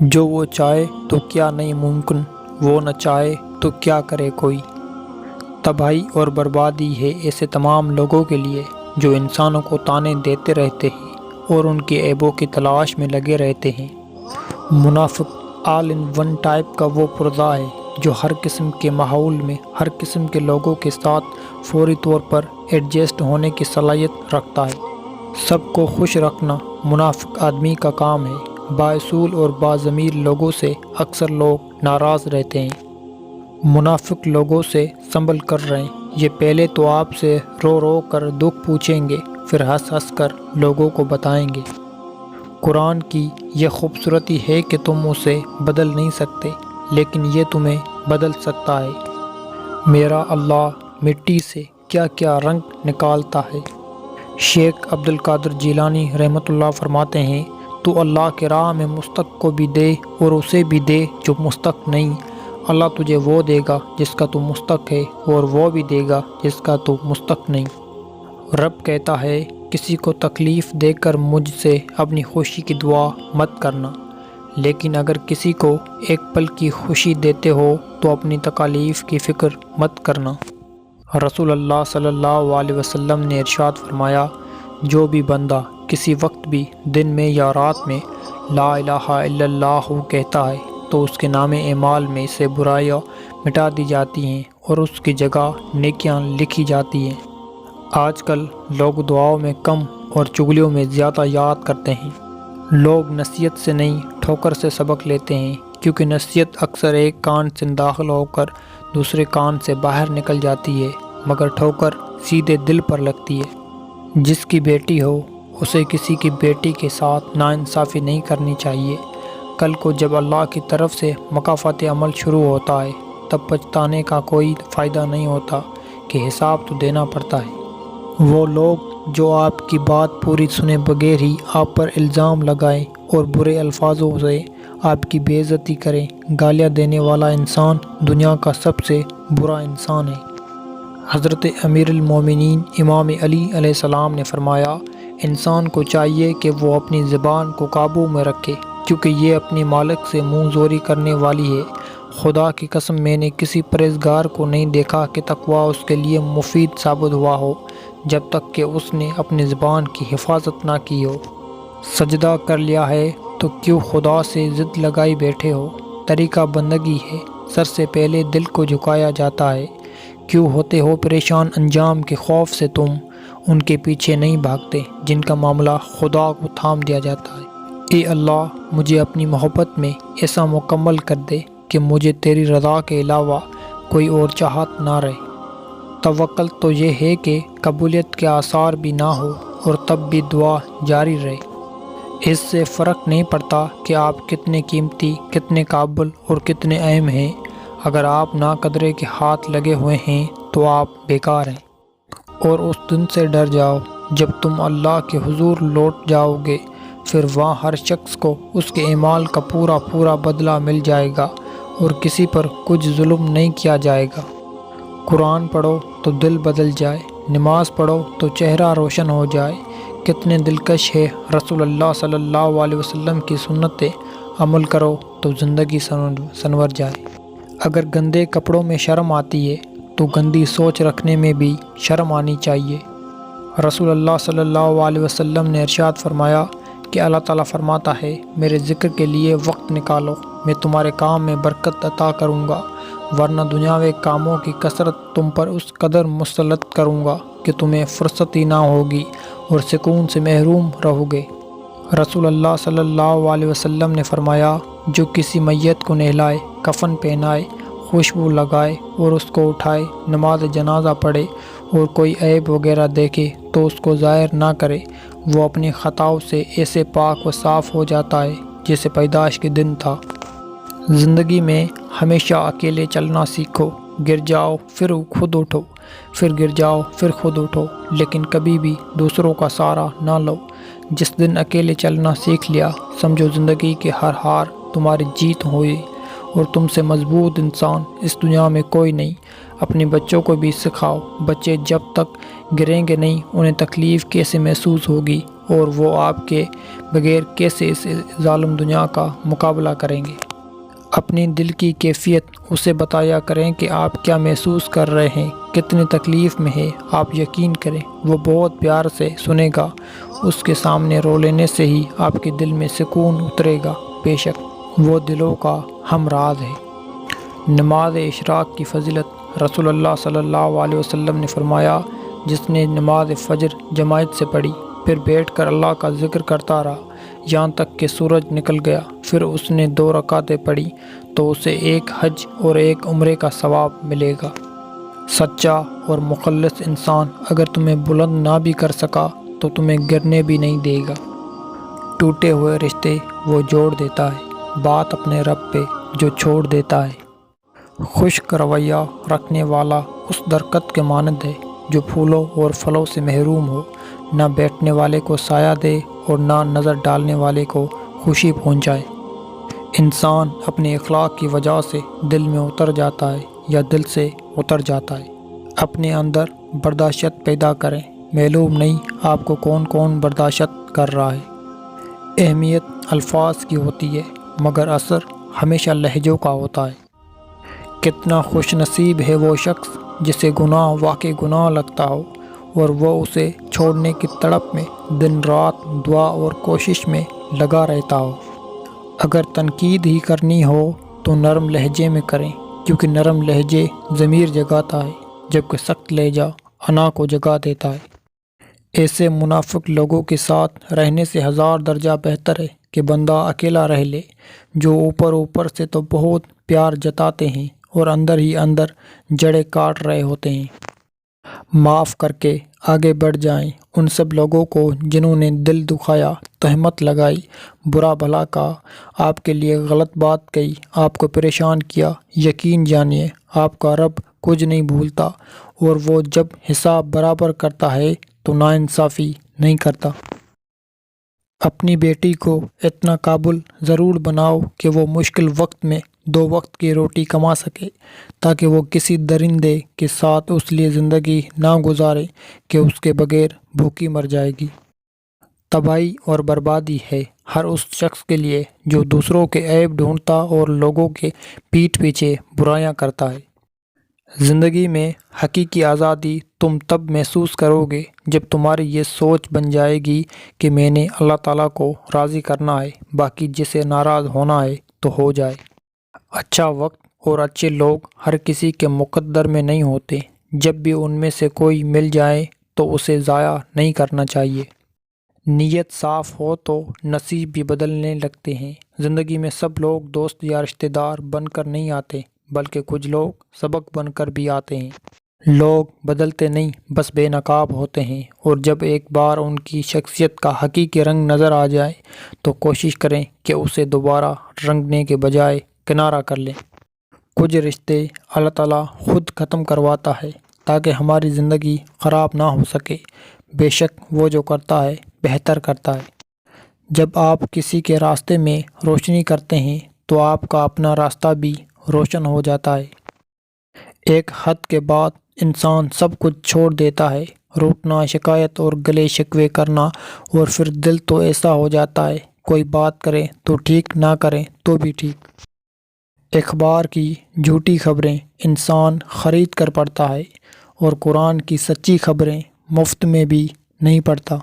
جو وہ چاہے تو کیا نہیں ممکن، وہ نہ چاہے تو کیا کرے کوئی۔ تباہی اور بربادی ہے ایسے تمام لوگوں کے لیے جو انسانوں کو طعنے دیتے رہتے ہیں اور ان کی عیبوں کی تلاش میں لگے رہتے ہیں۔ منافق آل ان ون ٹائپ کا وہ پردہ ہے جو ہر قسم کے ماحول میں ہر قسم کے لوگوں کے ساتھ فوری طور پر ایڈجسٹ ہونے کی صلاحیت رکھتا ہے۔ سب کو خوش رکھنا منافق آدمی کا کام ہے۔ بااصول اور باضمیر لوگوں سے اکثر لوگ ناراض رہتے ہیں۔ منافق لوگوں سے سنبھل کر رہیں، یہ پہلے تو آپ سے رو رو کر دکھ پوچھیں گے، پھر ہنس ہنس کر لوگوں کو بتائیں گے۔ قرآن کی یہ خوبصورتی ہے کہ تم اسے بدل نہیں سکتے، لیکن یہ تمہیں بدل سکتا ہے۔ میرا اللہ مٹی سے کیا کیا رنگ نکالتا ہے۔ شیخ عبد القادر جیلانی رحمۃ اللہ فرماتے ہیں، تو اللہ کے راہ میں مستق کو بھی دے اور اسے بھی دے جو مستق نہیں، اللہ تجھے وہ دے گا جس کا تو مستق ہے، اور وہ بھی دے گا جس کا تو مستق نہیں۔ رب کہتا ہے، کسی کو تکلیف دے کر مجھ سے اپنی خوشی کی دعا مت کرنا، لیکن اگر کسی کو ایک پل کی خوشی دیتے ہو تو اپنی تکالیف کی فکر مت کرنا۔ رسول اللہ صلی اللہ علیہ وسلم نے ارشاد فرمایا، جو بھی بندہ کسی وقت بھی دن میں یا رات میں لا الہ الا اللہ کہتا ہے تو اس کے نام اعمال میں سے برائیاں مٹا دی جاتی ہیں اور اس کی جگہ نیکیاں لکھی جاتی ہیں۔ آج کل لوگ دعاؤں میں کم اور چغلیوں میں زیادہ یاد کرتے ہیں۔ لوگ نصیحت سے نہیں ٹھوکر سے سبق لیتے ہیں، کیونکہ نصیحت اکثر ایک کان سے داخل ہو کر دوسرے کان سے باہر نکل جاتی ہے، مگر ٹھوکر سیدھے دل پر لگتی ہے۔ جس کی بیٹی ہو اسے کسی کی بیٹی کے ساتھ ناانصافی نہیں کرنی چاہیے۔ کل کو جب اللہ کی طرف سے مکافات عمل شروع ہوتا ہے تب پچھتانے کا کوئی فائدہ نہیں ہوتا کہ حساب تو دینا پڑتا ہے۔ وہ لوگ جو آپ کی بات پوری سنے بغیر ہی آپ پر الزام لگائیں اور برے الفاظوں سے آپ کی بے عزتی کریں، گالیاں دینے والا انسان دنیا کا سب سے برا انسان ہے۔ حضرت امیر المومنین امام علی علیہ السلام نے فرمایا، انسان کو چاہیے کہ وہ اپنی زبان کو قابو میں رکھے، کیونکہ یہ اپنے مالک سے منہ زوری کرنے والی ہے۔ خدا کی قسم میں نے کسی پرہیزگار کو نہیں دیکھا کہ تقویٰ اس کے لیے مفید ثابت ہوا ہو جب تک کہ اس نے اپنی زبان کی حفاظت نہ کی ہو۔ سجدہ کر لیا ہے تو کیوں خدا سے ضد لگائی بیٹھے ہو؟ طریقہ بندگی ہے، سر سے پہلے دل کو جھکایا جاتا ہے۔ کیوں ہوتے ہو پریشان انجام کے خوف سے؟ تم ان کے پیچھے نہیں بھاگتے جن کا معاملہ خدا کو تھام دیا جاتا ہے۔ اے اللہ، مجھے اپنی محبت میں ایسا مکمل کر دے کہ مجھے تیری رضا کے علاوہ کوئی اور چاہت نہ رہے۔ توکل تو یہ ہے کہ قبولیت کے آثار بھی نہ ہو اور تب بھی دعا جاری رہے۔ اس سے فرق نہیں پڑتا کہ آپ کتنے قیمتی، کتنے قابل اور کتنے اہم ہیں، اگر آپ ناقدرے کے ہاتھ لگے ہوئے ہیں تو آپ بیکار ہیں۔ اور اس دن سے ڈر جاؤ جب تم اللہ کے حضور لوٹ جاؤ گے، پھر وہاں ہر شخص کو اس کے اعمال کا پورا پورا بدلہ مل جائے گا اور کسی پر کچھ ظلم نہیں کیا جائے گا۔ قرآن پڑھو تو دل بدل جائے، نماز پڑھو تو چہرہ روشن ہو جائے۔ کتنے دلکش ہے رسول اللہ صلی اللہ علیہ وسلم کی سنتیں عمل کرو تو زندگی سنور جائے۔ اگر گندے کپڑوں میں شرم آتی ہے تو گندی سوچ رکھنے میں بھی شرم آنی چاہیے۔ رسول اللہ صلی اللہ علیہ وسلم نے ارشاد فرمایا کہ اللہ تعالیٰ فرماتا ہے، میرے ذکر کے لیے وقت نکالو، میں تمہارے کام میں برکت عطا کروں گا، ورنہ دنیاوی کاموں کی کثرت تم پر اس قدر مسلط کروں گا کہ تمہیں فرصت ہی نہ ہوگی اور سکون سے محروم رہو گے۔ رسول اللہ صلی اللہ علیہ وسلم نے فرمایا، جو کسی میت کو نہلائے، کفن پہنائے، خوشبو لگائے اور اس کو اٹھائے، نماز جنازہ پڑھے اور کوئی عیب وغیرہ دیکھے تو اس کو ظاہر نہ کرے، وہ اپنی خطاؤں سے ایسے پاک و صاف ہو جاتا ہے جیسے پیدائش کے دن تھا۔ زندگی میں ہمیشہ اکیلے چلنا سیکھو، گر جاؤ پھر خود اٹھو، پھر گر جاؤ پھر خود اٹھو، لیکن کبھی بھی دوسروں کا سہارا نہ لو۔ جس دن اکیلے چلنا سیکھ لیا، سمجھو زندگی کے ہر ہار تمہاری جیت ہوئی اور تم سے مضبوط انسان اس دنیا میں کوئی نہیں۔ اپنے بچوں کو بھی سکھاؤ، بچے جب تک گریں گے نہیں انہیں تکلیف کیسے محسوس ہوگی، اور وہ آپ کے بغیر کیسے اس ظالم دنیا کا مقابلہ کریں گے۔ اپنی دل کی کیفیت اسے بتایا کریں کہ آپ کیا محسوس کر رہے ہیں، کتنی تکلیف میں ہے۔ آپ یقین کریں وہ بہت پیار سے سنے گا۔ اس کے سامنے رو لینے سے ہی آپ کے دل میں سکون اترے گا۔ بے شک وہ دلوں کا ہم راز ہے۔ نماز اشراق کی فضیلت۔ رسول اللہ صلی اللہ علیہ وسلم نے فرمایا، جس نے نماز فجر جماعت سے پڑھی پھر بیٹھ کر اللہ کا ذکر کرتا رہا یہاں تک کہ سورج نکل گیا، پھر اس نے 2 رکعتیں پڑھی تو اسے 1 حج اور 1 عمرے کا ثواب ملے گا۔ سچا اور مخلص انسان اگر تمہیں بلند نہ بھی کر سکا تو تمہیں گرنے بھی نہیں دے گا۔ ٹوٹے ہوئے رشتے وہ جوڑ دیتا ہے، بات اپنے رب پہ جو چھوڑ دیتا ہے۔ خشک رویہ رکھنے والا اس درخت کے مانند ہے جو پھولوں اور پھلوں سے محروم ہو، نہ بیٹھنے والے کو سایہ دے اور نہ نظر ڈالنے والے کو خوشی پہنچائے۔ انسان اپنے اخلاق کی وجہ سے دل میں اتر جاتا ہے یا دل سے اتر جاتا ہے۔ اپنے اندر برداشت پیدا کریں، معلوم نہیں آپ کو کون کون برداشت کر رہا ہے۔ اہمیت الفاظ کی ہوتی ہے مگر اثر ہمیشہ لہجوں کا ہوتا ہے۔ کتنا خوش نصیب ہے وہ شخص جسے گناہ واقعی گناہ لگتا ہو اور وہ اسے چھوڑنے کی تڑپ میں دن رات دعا اور کوشش میں لگا رہتا ہو۔ اگر تنقید ہی کرنی ہو تو نرم لہجے میں کریں، کیونکہ نرم لہجے ضمیر جگاتا ہے جبکہ سخت لہجہ انا کو جگا دیتا ہے۔ ایسے منافق لوگوں کے ساتھ رہنے سے 1000 درجہ بہتر ہے کہ بندہ اکیلا رہ لے، جو اوپر سے تو بہت پیار جتاتے ہیں اور اندر ہی اندر جڑیں کاٹ رہے ہوتے ہیں۔ معاف کر کے آگے بڑھ جائیں ان سب لوگوں کو جنہوں نے دل دکھایا، تہمت لگائی، برا بھلا کہا، آپ کے لیے غلط بات کہی، آپ کو پریشان کیا۔ یقین جانیے آپ کا رب کچھ نہیں بھولتا، اور وہ جب حساب برابر کرتا ہے تو ناانصافی نہیں کرتا۔ اپنی بیٹی کو اتنا قابل ضرور بناؤ کہ وہ مشکل وقت میں 2 وقت کی روٹی کما سکے، تاکہ وہ کسی درندے کے ساتھ اس لیے زندگی نہ گزارے کہ اس کے بغیر بھوکی مر جائے گی۔ تباہی اور بربادی ہے ہر اس شخص کے لیے جو دوسروں کے عیب ڈھونڈتا اور لوگوں کے پیٹھ پیچھے برائیاں کرتا ہے۔ زندگی میں حقیقی آزادی تم تب محسوس کرو گے جب تمہاری یہ سوچ بن جائے گی کہ میں نے اللہ تعالیٰ کو راضی کرنا ہے، باقی جسے ناراض ہونا ہے تو ہو جائے۔ اچھا وقت اور اچھے لوگ ہر کسی کے مقدر میں نہیں ہوتے، جب بھی ان میں سے کوئی مل جائے تو اسے ضائع نہیں کرنا چاہیے۔ نیت صاف ہو تو نصیب بھی بدلنے لگتے ہیں۔ زندگی میں سب لوگ دوست یا رشتہ دار بن کر نہیں آتے، بلکہ کچھ لوگ سبق بن کر بھی آتے ہیں۔ لوگ بدلتے نہیں، بس بے نقاب ہوتے ہیں، اور جب ایک بار ان کی شخصیت کا حقیقی رنگ نظر آ جائے تو کوشش کریں کہ اسے دوبارہ رنگنے کے بجائے کنارہ کر لیں۔ کچھ رشتے اللہ تعالیٰ خود ختم کرواتا ہے تاکہ ہماری زندگی خراب نہ ہو سکے۔ بے شک وہ جو کرتا ہے بہتر کرتا ہے۔ جب آپ کسی کے راستے میں روشنی کرتے ہیں تو آپ کا اپنا راستہ بھی روشن ہو جاتا ہے۔ ایک حد کے بعد انسان سب کچھ چھوڑ دیتا ہے، روٹنا، شکایت اور گلے شکوے کرنا، اور پھر دل تو ایسا ہو جاتا ہے کوئی بات کرے تو ٹھیک، نہ کرے تو بھی ٹھیک۔ اخبار کی جھوٹی خبریں انسان خرید کر پڑھتا ہے، اور قرآن کی سچی خبریں مفت میں بھی نہیں پڑھتا۔